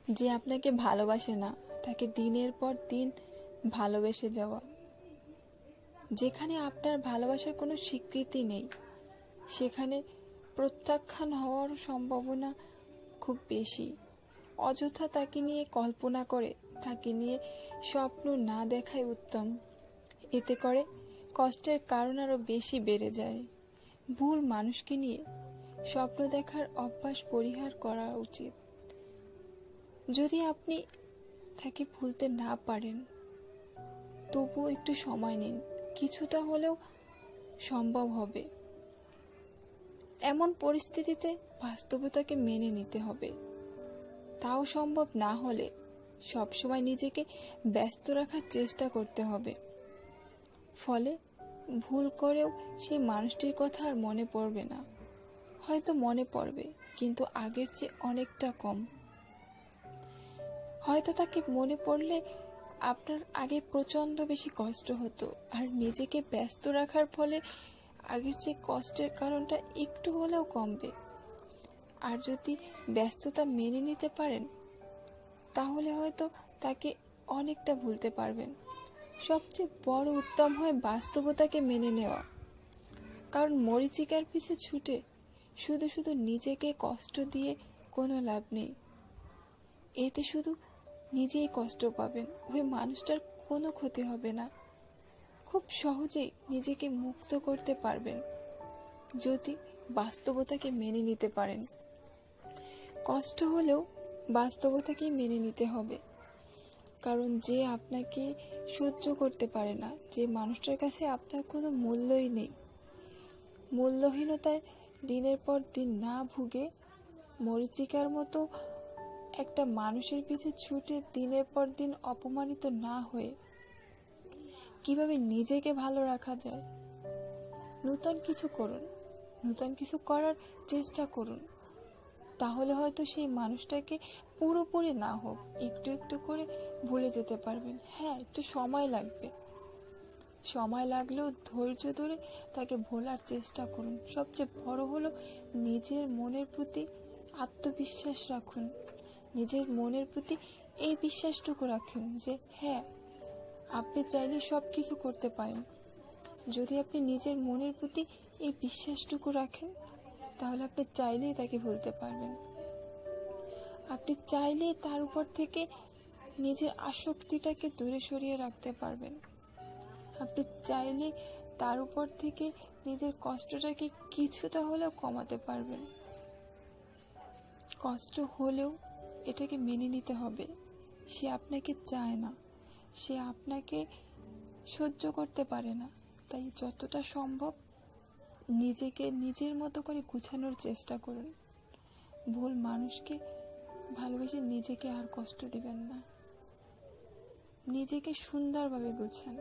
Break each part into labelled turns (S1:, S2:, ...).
S1: যে আপনাকে ভালোবাসে না তাকে দিনের পর দিন ভালোবেসে যাওয়া, যেখানে আপনার ভালোবাসার কোনো স্বীকৃতি নেই সেখানে প্রত্যাখ্যান হওয়ার সম্ভাবনা খুব বেশি। অযথা তাকে নিয়ে কল্পনা করে তাকে নিয়ে স্বপ্ন না দেখাই উত্তম। এতে করে কষ্টের কারণ আরো বেশি বেড়ে যায়। ভুল মানুষকে নিয়ে স্বপ্ন দেখার অভ্যাস পরিহার করা উচিত। যদি আপনি তাকে ভুলতে না পারেন তবুও একটু সময় নিন, কিছুটা হলেও সম্ভব হবে। এমন পরিস্থিতিতে বাস্তবতাকে মেনে নিতে হবে। তাও সম্ভব না হলে সবসময় নিজেকে ব্যস্ত রাখার চেষ্টা করতে হবে। ফলে ভুল করেও সেই মানুষটির কথা আর মনে পড়বে না, হয়তো মনে পড়বে কিন্তু আগের চেয়ে অনেকটা কম। হয়তো তাকে মনে পড়লে আপনার আগে প্রচন্ড বেশি কষ্ট হতো, আর নিজেকে ব্যস্ত রাখার ফলে আগের চেয়ে কষ্টের কারণটা একটু হলেও কমবে। আর যদি ব্যস্ততা মেনে নিতে পারেন তাহলে হয়তো তাকে অনেকটা ভুলতে পারবেন। সবচেয়ে বড় উত্তম হয় বাস্তবতাকে মেনে নেওয়া। কারণ মরীচিকার পিছে ছুটে শুধু শুধু নিজেকে কষ্ট দিয়ে কোনো লাভ নেই। এতে শুধু নিজেই কষ্ট পাবেন, ওই মানুষটার কোনো ক্ষতি হবে না। খুব সহজেই নিজেকে মুক্ত করতে পারবেন যদি বাস্তবতাকে মেনে নিতে পারেন। কষ্ট হলেও বাস্তবতাকেই মেনে নিতে হবে। কারণ যে আপনাকে সহ্য করতে পারে না, যে মানুষটার কাছে আপনার কোনো মূল্যই নেই, মূল্যহীনতায় দিনের পর দিন না ভুগে মরীচিকার মতো একটা মানুষের পিছে ছুটে দিনের পর দিন অপমানিত না হয়ে কিভাবে নিজেকে ভালো রাখা যায়, নতুন কিছু করুন, নতুন কিছু করার চেষ্টা করুন। তাহলে হয়তো সেই মানুষটাকে পুরোপুরি না হোক একটু একটু করে ভুলে যেতে পারবেন। হ্যাঁ, একটু সময় লাগবে, সময় লাগলেও ধৈর্য ধরে তাকে ভোলার চেষ্টা করুন। সবচেয়ে বড় হলো নিজের মনের প্রতি আত্মবিশ্বাস রাখুন। নিজের মনের প্রতি এই বিশ্বাসটুকু রাখুন যে হ্যাঁ, আপনি চাইলে সব কিছু করতে পারেন। যদি আপনি নিজের মনের প্রতি এই বিশ্বাসটুকু রাখেন তাহলে আপনি চাইলেই তাকে ভুলতে পারবেন। আপনি চাইলেই তার উপর থেকে নিজের আসক্তিটাকে দূরে সরিয়ে রাখতে পারবেন। আপনি চাইলেই তার উপর থেকে নিজের কষ্টটাকে কিছুটা হলেও কমাতে পারবেন। কষ্ট হলেও এটাকে মেনে নিতে হবে। সে আপনাকে চায় না, সে আপনাকে সহ্য করতে পারে না। তাই যতটা সম্ভব নিজেকে নিজের মতো করে গুছানোর চেষ্টা করুন। ভুল মানুষকে ভালোবেসে নিজেকে আর কষ্ট দিবেন না। নিজেকে সুন্দরভাবে গুছান,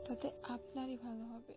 S1: তাতে আপনারই ভালো হবে।